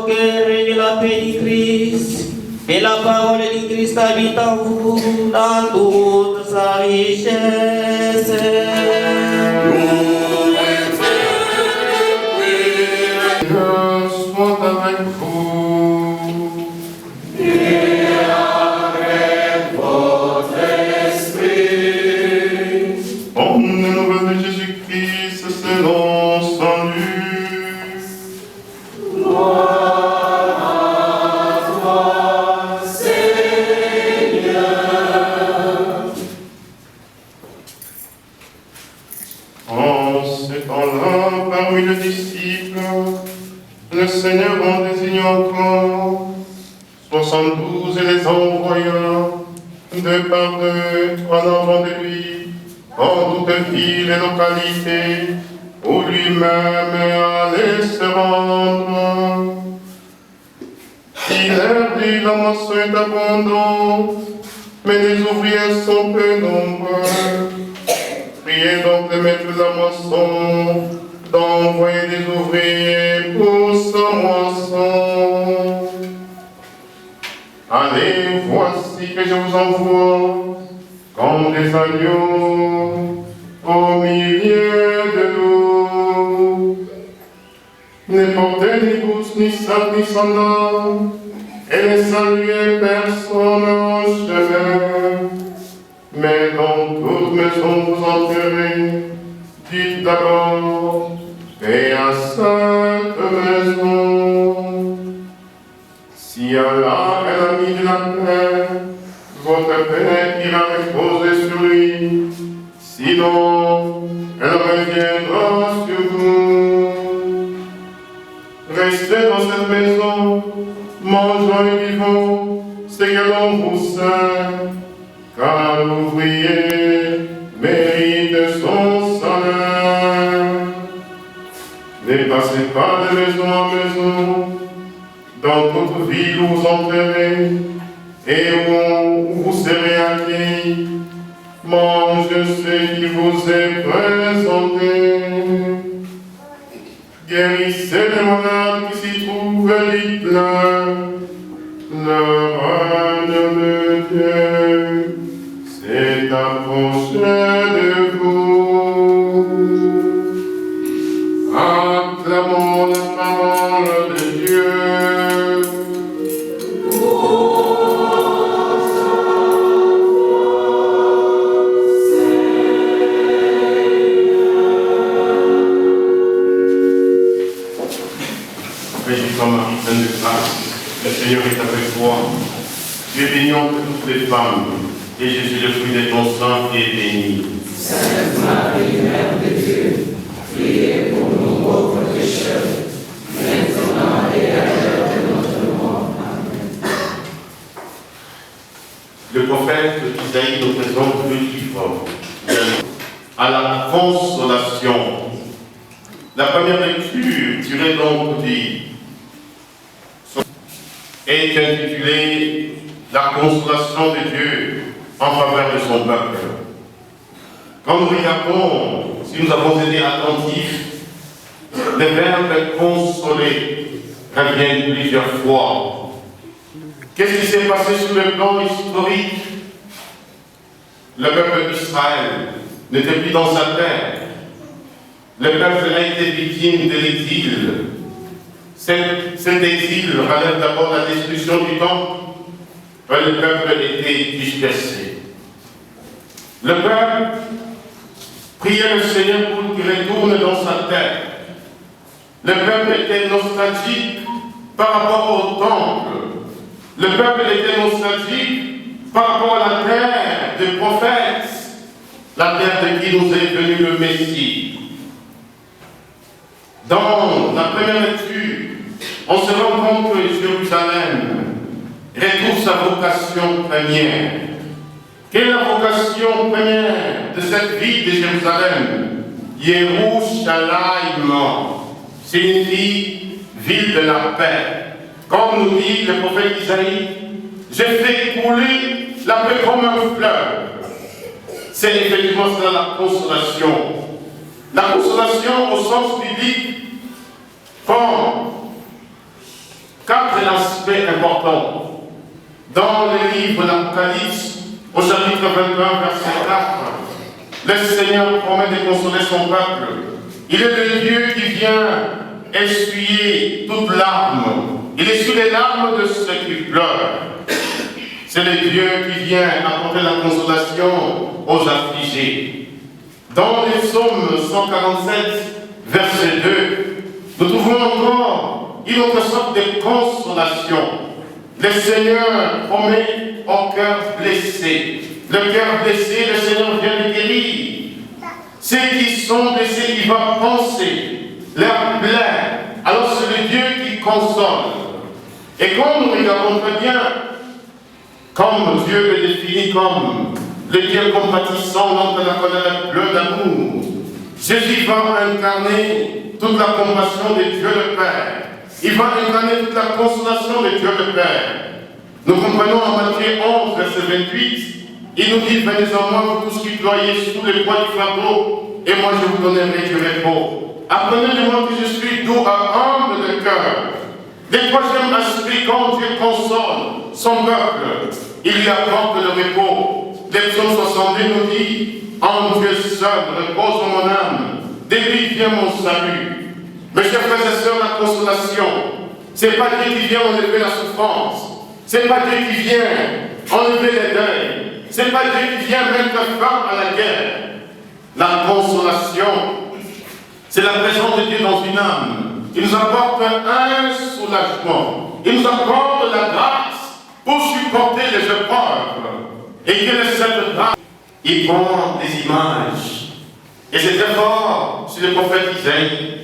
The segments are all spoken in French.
cœur règne la paix du Christ, et la parole du Christ habite en vous dans toute sa richesse. Soit avec vous. Et avec votre esprit. En la nouvelle de Jésus-Christ, selon Saint Luc. Gloire à toi, Seigneur. En ce temps-là, parmi les disciples, le Seigneur en désigne encore 72 et les envoya deux par deux en avant de lui, en toute ville et localité, où lui-même allait se rendre. Il leur dit, la moisson est abondante, mais les ouvriers sont peu nombreux. Priez donc le maître de la moisson d'envoyer des ouvriers pour sa moisson. Allez, voici que je vous envoie comme des agneaux au milieu de loups. Ne portez ni bouche, ni sac, ni sandales, et ne saluez personne au chemin. Mais dans toute maison vous entrerez, dites d'abord, paix à cette maison. Si Allah est l'ami de la paix, votre paix ira reposer sur lui. Sinon, elle reviendra sur vous. Restez dans cette maison, mangeant et vivant ce que l'on vous sert. Car l'ouvrier mérite son salaire. Ne passez pas de maison en maison, dans toute ville où vous entrerez et où vous serez accueillis. Mangez ce qui vous est présenté. Guérissez les malades qui s'y trouvent et dites-leur, le règne de Dieu s'est approché de vous. Acclamons la parole de Dieu. Bénis-toi Marie, pleine de grâce, le Seigneur est avec toi. Tu es bénie entre toutes les femmes, et Jésus, le fruit de ton sein, est béni. Sainte Marie, Mère de Dieu, priez pour nous pauvres pécheurs, maintenant et à l'heure de notre mort. Amen. Le prophète Isaïe nous présente le livre à la consolation. La première lecture, tirée donc du est intitulée La consolation de Dieu en faveur de son peuple. Quand nous regardons, si nous avons été attentifs, le verbe consoler revient plusieurs fois. Qu'est-ce qui s'est passé sur le plan historique? Le peuple d'Israël n'était plus dans sa terre. Le peuple a été victime de l'exil. Cet exil relève d'abord la destruction du temple. Le peuple était dispersé. Le peuple priait le Seigneur pour qu'il retourne dans sa terre. Le peuple était nostalgique par rapport au temple. Le peuple était nostalgique par rapport à la terre des prophètes, la terre de qui nous est venu le Messie. Dans la première lecture, on se rend compte que Jérusalem retrouve sa vocation première. Quelle est la vocation première de cette ville de Jérusalem? Yerushalayim signifie ville de la paix. Comme nous dit le prophète Isaïe, j'ai fait couler la paix comme un fleuve. C'est effectivement cela la consolation. La consolation au sens biblique, aspect important. Dans le livre de l'Apocalypse, au chapitre 21, verset 4, le Seigneur promet de consoler son peuple. Il est le Dieu qui vient essuyer toute larme. Il essuie les larmes de ceux qui pleurent. C'est le Dieu qui vient apporter la consolation aux affligés. Dans les psaumes 147, verset 2, nous trouvons encore une autre sorte de consolation. Le Seigneur promet au cœur blessé. Le cœur blessé, le Seigneur vient le guérir. Ceux qui sont blessés, il va penser leur plaie. Alors c'est le Dieu qui console. Et quand nous regardons très bien, comme Dieu est défini comme le Dieu compatissant, l'homme de la colère plein d'amour, Jésus va incarner toute la compassion de Dieu le Père. Il va incarner toute la consolation de Dieu le Père. Nous comprenons en Matthieu 11, verset 28, il nous dit, venez en moi, vous tous qui ployez sous le poids du fardeau, et moi je vous donnerai du repos. Apprenez de moi que je suis doux et humble de cœur. Le troisième aspect, quand Dieu console son peuple, il lui apporte le repos. Le psaume 62 nous dit, en Dieu seul repose mon âme, de lui vient mon salut. Mes chers frères et sœurs, la consolation, ce n'est pas Dieu qui vient enlever la souffrance, ce n'est pas Dieu qui vient enlever les deuils, ce n'est pas Dieu qui vient mettre fin à la guerre. La consolation, c'est la présence de Dieu dans une âme. Il nous apporte un soulagement. Il nous apporte la grâce pour supporter les épreuves. Et quelle est cette grâce? Il prend des images. Et c'est très fort sur le prophète Isaïe.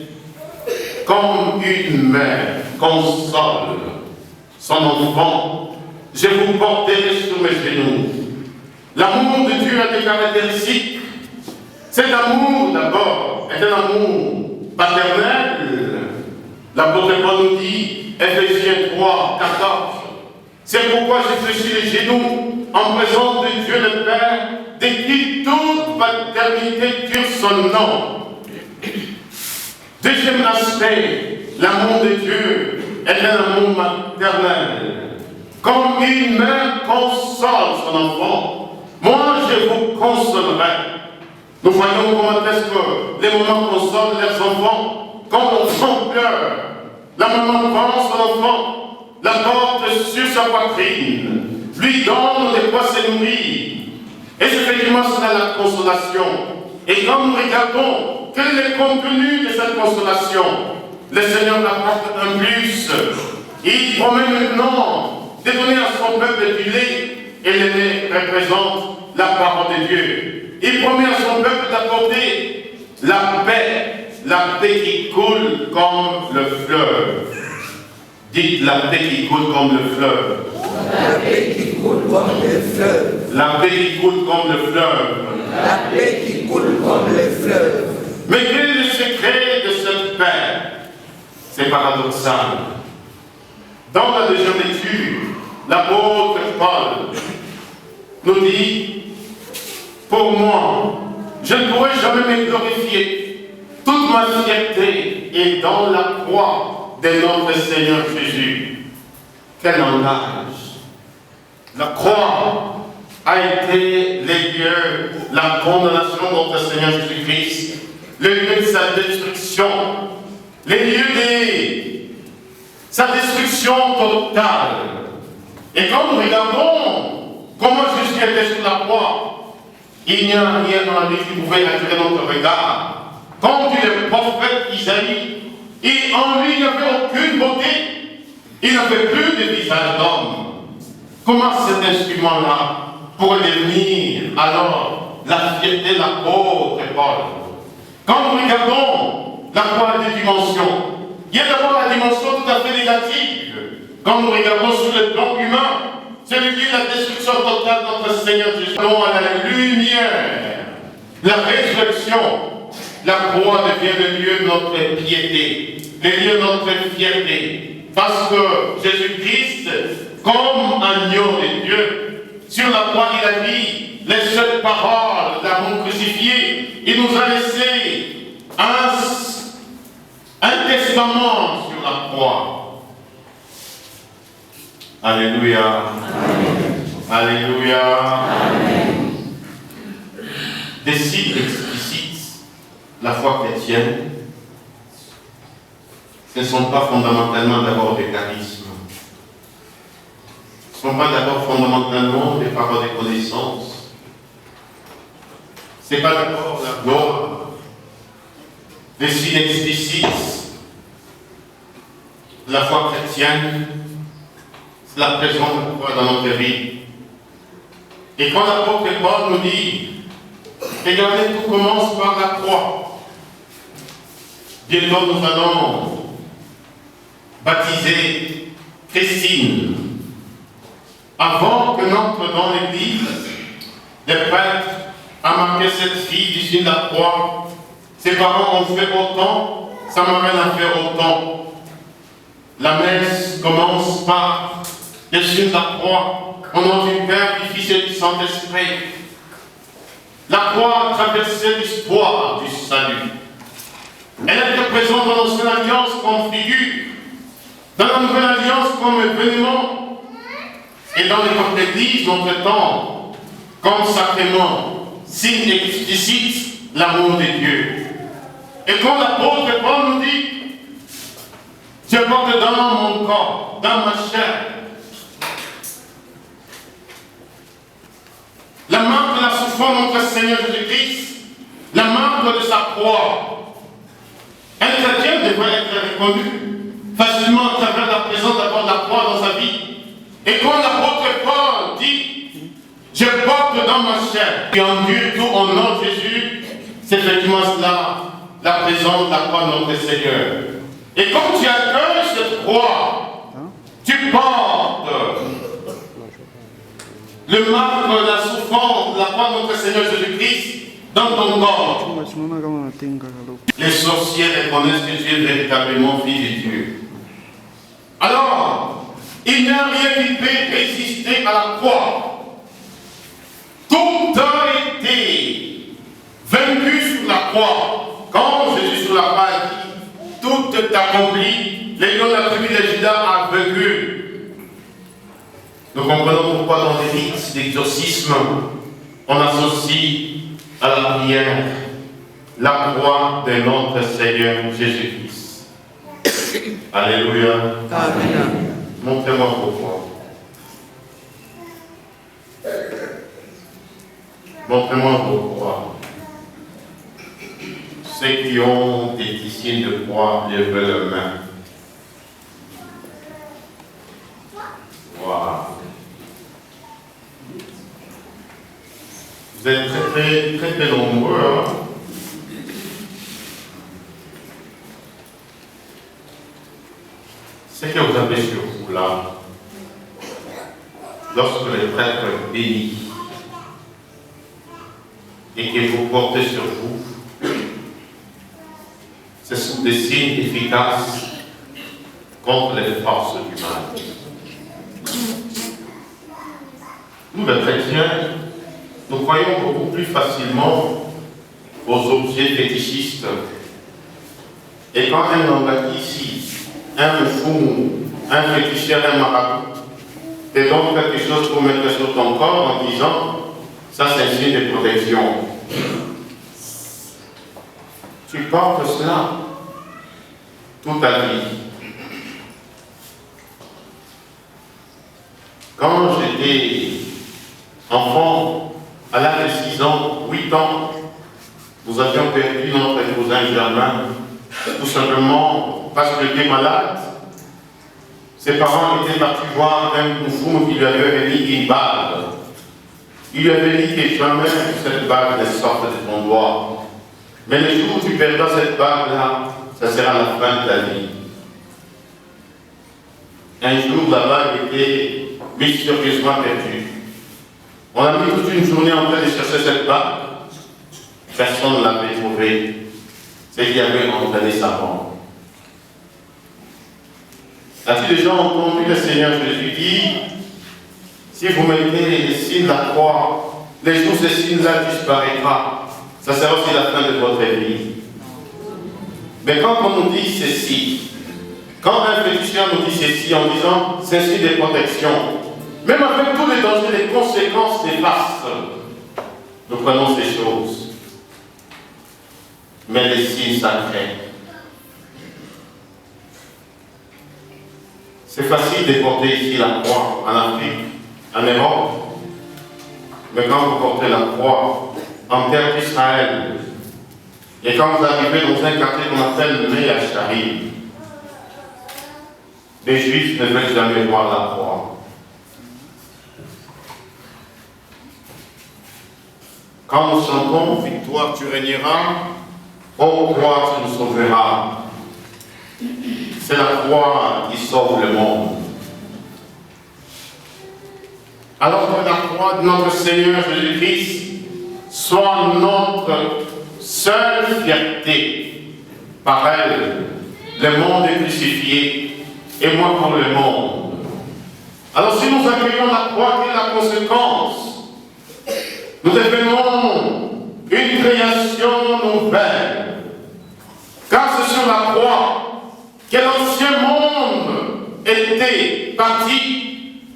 Comme une mère console son enfant, je vous porterai sur mes genoux. L'amour de Dieu a des caractéristiques. Cet amour, d'abord, est un amour paternel. L'apôtre Paul nous dit, Éphésiens 3, 14, c'est pourquoi je fléchis les genoux en présence de Dieu le Père, de qui toute paternité tire son nom. Deuxième aspect, l'amour de Dieu est un amour maternel. Comme une mère console son enfant, moi je vous consolerai. Nous voyons comment est-ce que les mamans consolent leurs enfants. Quand l'enfant pleure, la maman prend son enfant, la porte sur sa poitrine, lui donne de quoi se nourrir. Et effectivement, c'est la consolation. Et quand nous regardons quel est le contenu de cette consolation, le Seigneur apporte un plus. Il promet maintenant de donner à son peuple du lait, et le lait représente la parole de Dieu. Il promet à son peuple d'apporter la paix qui coule comme le fleuve. Dites la paix qui coule comme le fleuve. La paix qui coule comme le fleuve. La paix qui coule comme le fleuve. La paix qui coule comme le fleuve. Mais quel est le secret de cette paix? C'est paradoxal. Dans la deuxième lecture, l'apôtre Paul nous dit, pour moi, je ne pourrai jamais me glorifier. Toute ma fierté est dans la croix de notre Seigneur Jésus. Quel langage! La croix a été le lieu, la condamnation de notre Seigneur Jésus-Christ, le lieu de sa destruction, le lieu de sa destruction totale. Et quand nous regardons comment Jésus était sur la croix, il n'y a rien en lui qui pouvait attirer notre regard. Comme dit le prophète Isaïe, et en lui il n'y avait aucune beauté, il n'avait plus de visage d'homme. Comment cet instrument-là pourrait devenir alors la fierté de l'apôtre Paul? Quand nous regardons la croix des dimensions, il y a d'abord la dimension tout à fait négative. Quand nous regardons sur le plan humain, c'est le lieu de la destruction totale de notre Seigneur Jésus. Allons à la lumière, la résurrection, la croix devient le lieu de notre piété, le lieu de notre fierté. Parce que Jésus-Christ, comme agneau de Dieu, sur la croix il a dit les seules paroles d'amour crucifié. Il nous a laissé un testament sur la croix. Alléluia. Alléluia. Des signes explicites, la foi chrétienne, ce ne sont pas fondamentalement d'abord des charismes. Ce ne sont pas d'abord fondamentalement des paroles de connaissance. Ce n'est pas d'abord la gloire. Des signes explicites, la foi chrétienne, c'est la présence de foi dans notre vie. Et quand l'apôtre Paul nous dit, regardez, tout commence par la croix. Bientôt nous allons baptiser Christine. Avant que n'entre dans l'église, les prêtres a marqué cette fille du signe de la croix. Ses parents ont fait autant, sa marraine a fait autant. La messe commence par le signe de la croix, au nom du Père, du Fils et du Saint-Esprit. La croix a traversé l'histoire du salut. Elle était présente dans l'ancienne alliance comme figure, dans la nouvelle alliance comme événement, et dans l'Église, notre temps, comme sacrement, signe explicite, l'amour de Dieu. Et quand l'apôtre Paul nous dit, je porte dans mon corps, dans ma chair, la marque de la souffrance de notre Seigneur Jésus-Christ, la marque de sa croix. Un chrétien devrait être reconnu facilement à travers la présence d'abord de la croix dans sa vie. Et quand l'apôtre Paul dit, je porte dans ma chair, et endure tout au nom de Jésus, c'est effectivement cela, la présence de la croix de notre Seigneur. Et quand tu accueilles cette croix, tu portes le marque de la souffrance de la croix de notre Seigneur Jésus-Christ dans ton corps. Les sorciers reconnaissent que tu es véritablement fils de Dieu. Alors, il n'y a rien qui peut résister à la croix. Tout a été vaincu sur la croix. Quand Jésus sur la croix dit, tout est accompli, les lions de la tribu de Juda a vaincu. Nous comprenons pourquoi dans les rites d'exorcisme, on associe à la prière la croix de notre Seigneur Jésus-Christ. Alléluia. Amen. Montrez-moi pourquoi. Montrez-moi pourquoi. Ceux qui ont des signes de croix lèvent leurs mains. Voilà. Vous êtes très nombreux. Hein? Ce que vous avez sur vous là, lorsque les prêtres bénissent et que vous portez sur vous, ce sont des signes efficaces contre les forces du mal. Nous, les chrétiens, nous croyons beaucoup plus facilement aux objets fétichistes. Et quand un homme bâtit ici, un fou, un féticheur, un marabout, et donc quelque chose pour mettre sur ton corps en disant, ça c'est un signe de protection. Tu portes cela toute ta vie. Quand j'étais enfant, à l'âge de 6 ans, 8 ans, nous avions perdu notre cousin Germain, tout simplement parce qu'il était malade. Ses parents étaient partis voir un koufoum qui lui avait mis une bague. Il lui avait dit que jamais cette bague ne sorte de ton doigt. Mais le jour où tu perdras cette bague-là, ça sera la fin de ta vie. Un jour, la bague était mystérieusement perdue. On a mis toute une journée en train de chercher cette bague. Personne ne l'avait trouvée. C'est qu'il y avait entraîné sa mort. As-tu déjà entendu le Seigneur Jésus dire, si vous mettez les signes de la croix, les jours ces signes-là disparaîtra. Ça sera aussi la fin de votre vie. Mais quand on nous dit ceci, Quand un féticheur nous dit ceci en disant ceci des protections, même avec tous les dangers, les conséquences néfastes, nous prenons ces choses. Mais les signes sacrés, c'est facile de porter ici la croix en Afrique, en Europe, mais quand vous portez la croix en terre d'Israël, et quand vous arrivez dans un quartier qu'on appelle Mea Shari, les Juifs ne veulent jamais voir la croix. Quand nous chantons « Victoire, tu régneras », ô croix, tu nous sauveras. C'est la croix qui sauve le monde. Alors que la croix de notre Seigneur Jésus-Christ soit notre seule fierté. Par elle, le monde est crucifié, et moi pour le monde. Alors si nous accueillons la croix, quelle est la conséquence? Nous devenons une création nouvelle. Car c'est sur la croix que l'ancien monde était parti,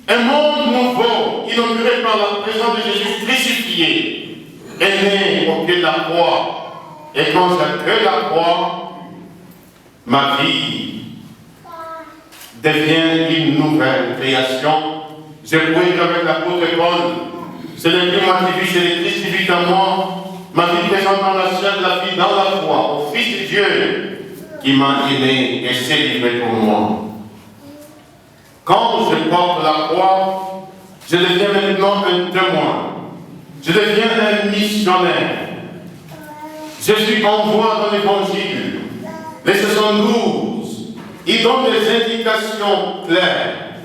un monde nouveau, inauguré par la présence de Jésus crucifié, est né au pied de la croix. Et quand j'accueille la croix, ma vie devient une nouvelle création. Je prie avec l'apôtre Paul. C'est le plus moi qui vis, c'est le Christ qui vit en moi. Ma vie présente dans la chair de la vie, dans la foi, au Fils de Dieu qui m'a aimé et s'est livré pour moi. Quand je porte la croix, je deviens maintenant un témoin. Je deviens un missionnaire. Jésus envoie dans l'Évangile, les 72, il donne des indications claires.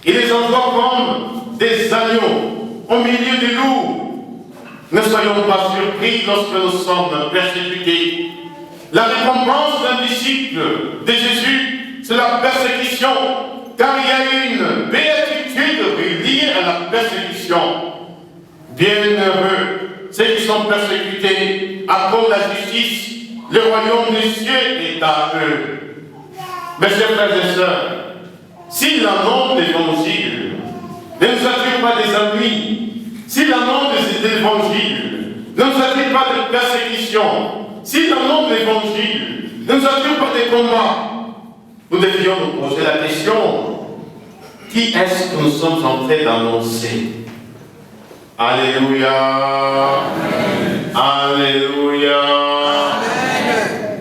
Il les envoie comme des agneaux au milieu des loups. Ne soyons pas surpris lorsque nous sommes persécutés. La récompense d'un disciple de Jésus, c'est la persécution, car il y a une béatitude liée à la persécution. Bienheureux, ceux qui sont persécutés à cause de la justice, le royaume des cieux est à eux. Mes chers frères et sœurs, si l'annonce de l'Évangile ne nous attire pas des ennuis, si l'annonce de l'Évangile ne nous attire pas de persécution, si l'annonce de l'Évangile ne nous attire pas des combats, nous devions nous poser la question, qui est-ce que nous sommes en train d'annoncer? Alléluia. Amen. Alléluia. Amen.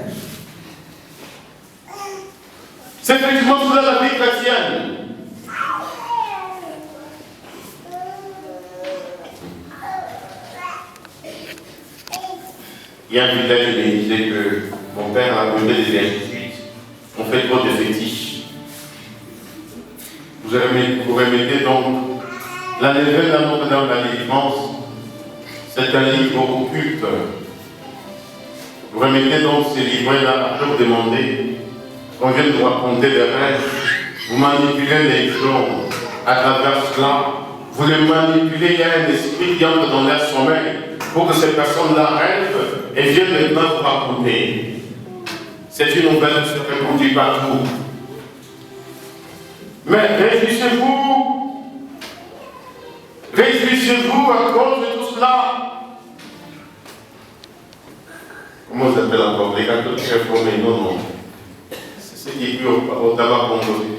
C'est effectivement cela la vie chrétienne. Il y a un village qui me disait que mon père a brûlé des instituts. On fait trop de fétiches. Vous remettez donc la nouvelle de Notre-Dame de la Délivrance. C'est un livre occulte. Vous remettez donc ces livres-là à vous demander qu'on vienne vous raconter des rêves. Vous manipulez les gens à travers cela. Vous les manipulez, il y a un esprit qui entre dans leur sommeil pour que ces personnes-là rêvent et viennent maintenant vous raconter. C'est une nouvelle qui se répandue partout. Mais réjouissez-vous. Réjouissez-vous à cause de tout cela. Comment ça s'appelle encore? Les catholiques réformés, non, non. C'est ce qui est au tabac congolais.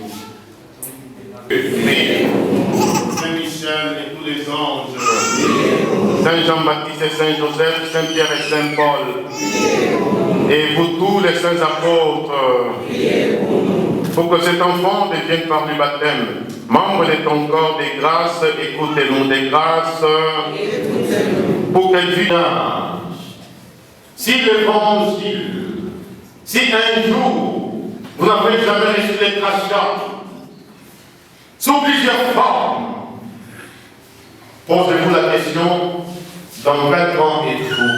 Saint-Michel et tous les anges, Saint-Jean-Baptiste et Saint-Joseph, Saint-Pierre et Saint-Paul, et vous tous les saints apôtres, pour que cet enfant devienne par le baptême membre de ton corps des grâces, écoutez-nous des grâces, pour qu'elle vive. Si l'évangile, si un jour vous n'avez jamais reçu les grâces, sous plusieurs formes, posez-vous la question, dans quel camp êtes-vous?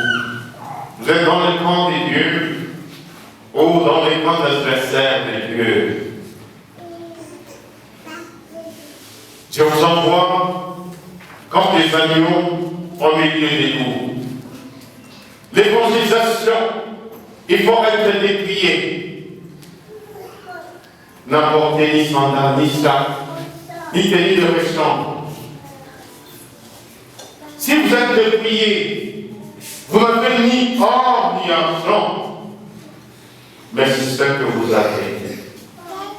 Vous êtes dans le camp des dieux ou dans les camps adversaires des dieux? Je vous envoie comme des agneaux au milieu des loups. L'évangélisation, il faut être déplié. n'apportait ni sandales, ni sac, ni tenue de réchange. Si vous êtes dépouillé, vous n'avez ni or ni argent, mais c'est ce que vous avez.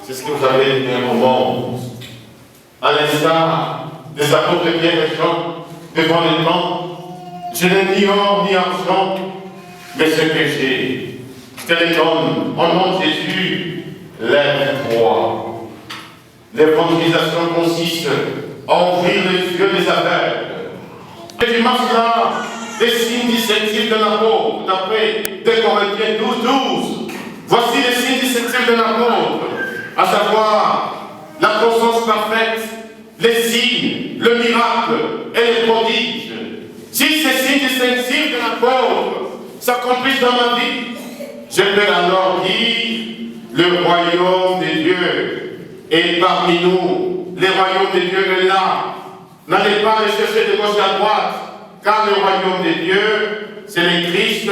C'est ce que vous avez dans le monde. À l'instar des apôtres Pierre et Jean, devant les temps, je n'ai ni or ni argent, mais ce que j'ai, je te les donne. Au nom de Jésus, lève-toi. L'évangélisation consiste à ouvrir les yeux des aveugles. Et tu marches là, les signes distinctifs d'un apôtre, d'après 2 Corinthiens 12. Voici les signes distinctifs d'un apôtre, à savoir la conscience parfaite, les signes, le miracle et les prodiges. Si ces signes distinctifs d'un apôtre s'accomplissent dans ma vie, je peux alors dire le royaume de Dieu est parmi nous. Le royaume de Dieu est là. N'allez pas les chercher de gauche à droite, car le royaume de Dieu, c'est le Christ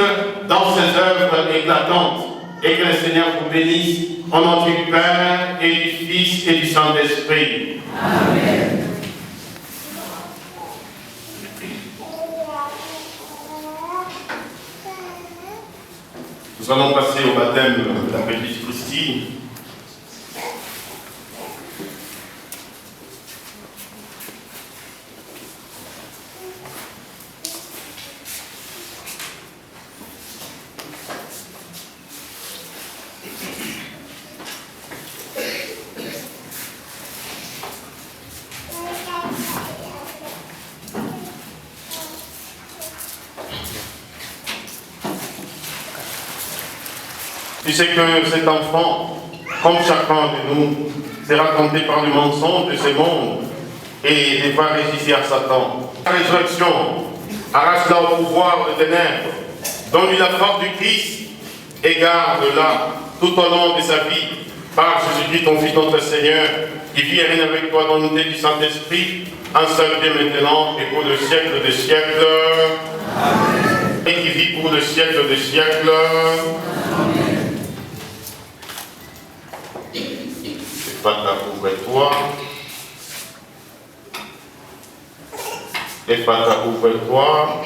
dans ses œuvres éclatantes. Et que le Seigneur vous bénisse au nom du Père et du Fils et du Saint-Esprit. Amen. Nous allons passer au baptême de la petite Christine. Tu sais que cet enfant, comme chacun de nous, s'est raconté par le mensonge de ce monde et des va résister à Satan. La résurrection, arrache-la au pouvoir des ténèbres, donne-lui la force du Christ et garde-la tout au long de sa vie par Jésus-Christ, ton Fils, notre Seigneur, qui vit et règne avec toi dans l'unité du Saint-Esprit, un seul Dieu maintenant et pour le siècle des siècles. Amen. Et qui vit pour le siècle des siècles. Amen. Ephata, ouvre-toi. Ephata, ouvre-toi.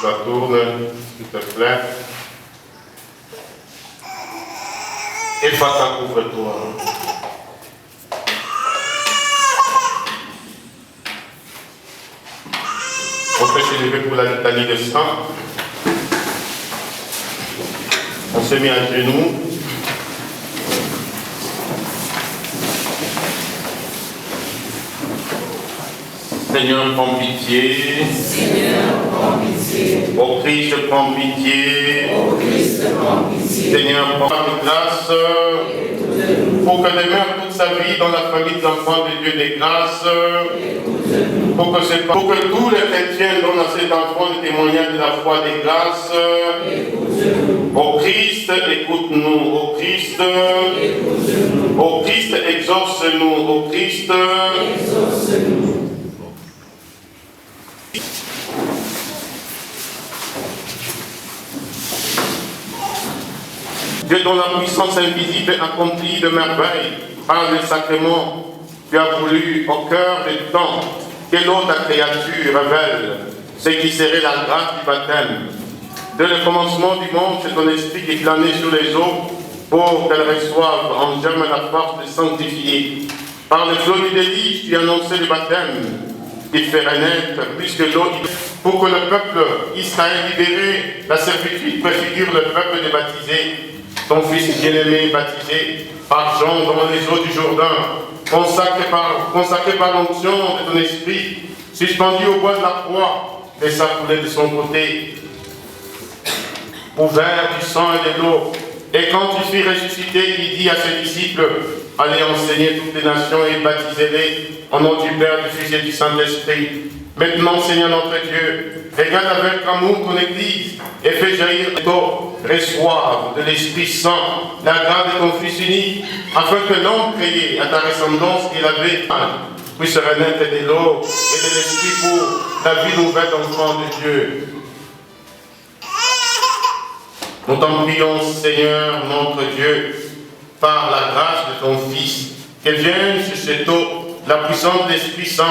La tourne, s'il te plaît. Ephata, ouvre-toi. On peut s'élever pour la litanie des saints. On se met à genoux. Seigneur, prends pitié. Seigneur, prends pitié. Ô Christ, prends pitié. Ô Christ, prends pitié. Seigneur, prends grâce. Pour que demeure toute sa vie dans la famille des enfants de Dieu des grâces. Pour que tous les chrétiens donnent à cet enfant le témoignage de la foi des grâces. Ô Christ, écoute-nous. Ô Christ, ô Christ, exauce-nous. Ô Christ, exauce-nous. Dieu dont la puissance invisible accomplit de merveilles par les sacrements, tu as voulu au cœur des temps que l'eau ta créature révèle ce qui serait la grâce du baptême. Dès le commencement du monde, c'est ton esprit qui planait sur les eaux pour qu'elles reçoivent en germe la force de sanctifier. Par le flot du déluge, tu annonçais le baptême qui ferait naître plus que l'eau, pour que le peuple Israël libéré, la servitude préfigure le peuple des baptisés. Ton fils bien-aimé baptisé par Jean dans les eaux du Jourdain, consacré par l'onction de ton esprit, suspendu au bois de la croix, et s'acoulait de son côté, ouvert du sang et de l'eau. Et quand il fut ressuscité, il dit à ses disciples, allez enseigner toutes les nations et baptisez-les au nom du Père, du Fils et du Saint-Esprit. Maintenant, Seigneur notre Dieu, regarde avec amour ton Église et fais jaillir d'eau, reçoive de l'Esprit Saint la grâce de ton Fils unique, afin que l'homme créé à ta ressemblance et la vie puisse renaître de l'eau et de l'Esprit pour la vie nouvelle d'enfant de Dieu. Nous t'en prions, Seigneur notre Dieu, par la grâce de ton Fils, que vienne sur cette eau la puissance de l'Esprit Saint,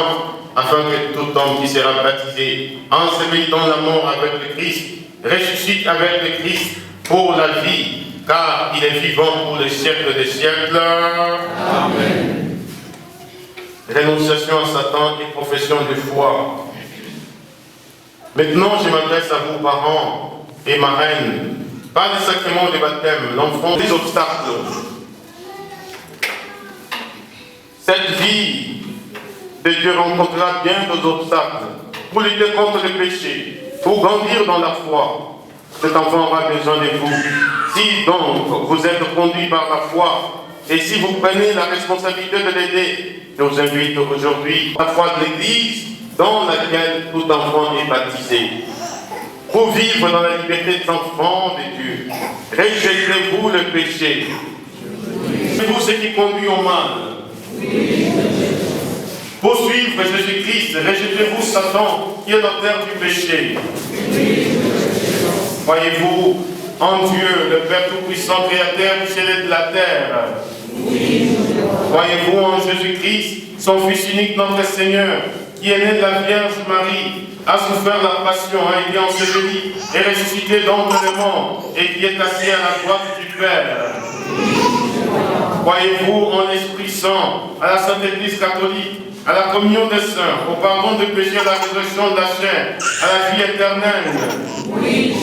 afin que tout homme qui sera baptisé, enseveli dans la mort avec le Christ, ressuscite avec le Christ pour la vie, car il est vivant pour les siècles des siècles. Amen. Rénonciation à Satan et profession de foi. Maintenant, je m'adresse à vous, parents et marraines, par le sacrement du baptême, l'enfant des obstacles. Cette vie de Dieu rencontrera bien d'autres obstacles pour lutter contre le péché, pour grandir dans la foi. Cet enfant aura besoin de vous. Si donc vous êtes conduit par la foi et si vous prenez la responsabilité de l'aider, je vous invite aujourd'hui à la foi de l'Église dans laquelle tout enfant est baptisé. Pour vivre dans la liberté des enfants de Dieu, rejetez-vous le péché. Rejetez-vous ce qui conduit au mal. Pour suivre Jésus-Christ, rejetez-vous Satan qui est l'auteur du péché. Croyez-vous en Dieu, le Père Tout-Puissant, Créateur du ciel et de la terre. Croyez-vous en Jésus-Christ, son Fils unique, notre Seigneur, qui est né de la Vierge Marie, a souffert la passion, a été enseveli et ressuscité d'entre les morts, et qui est assis à la droite du Père. Croyez-vous en l'Esprit Saint, à la Sainte Église catholique, à la communion des saints, au pardon des péchés, à la résurrection de la chair, à la vie éternelle? Oui,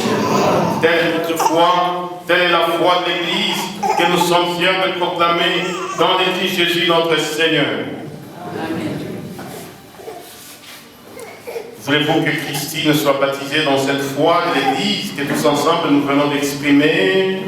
telle est notre foi, telle est la foi de l'Église que nous sommes fiers de proclamer dans l'Église Jésus notre Seigneur. Amen. Voulez-vous que Christine soit baptisée dans cette foi de l'Église que tous ensemble nous venons d'exprimer?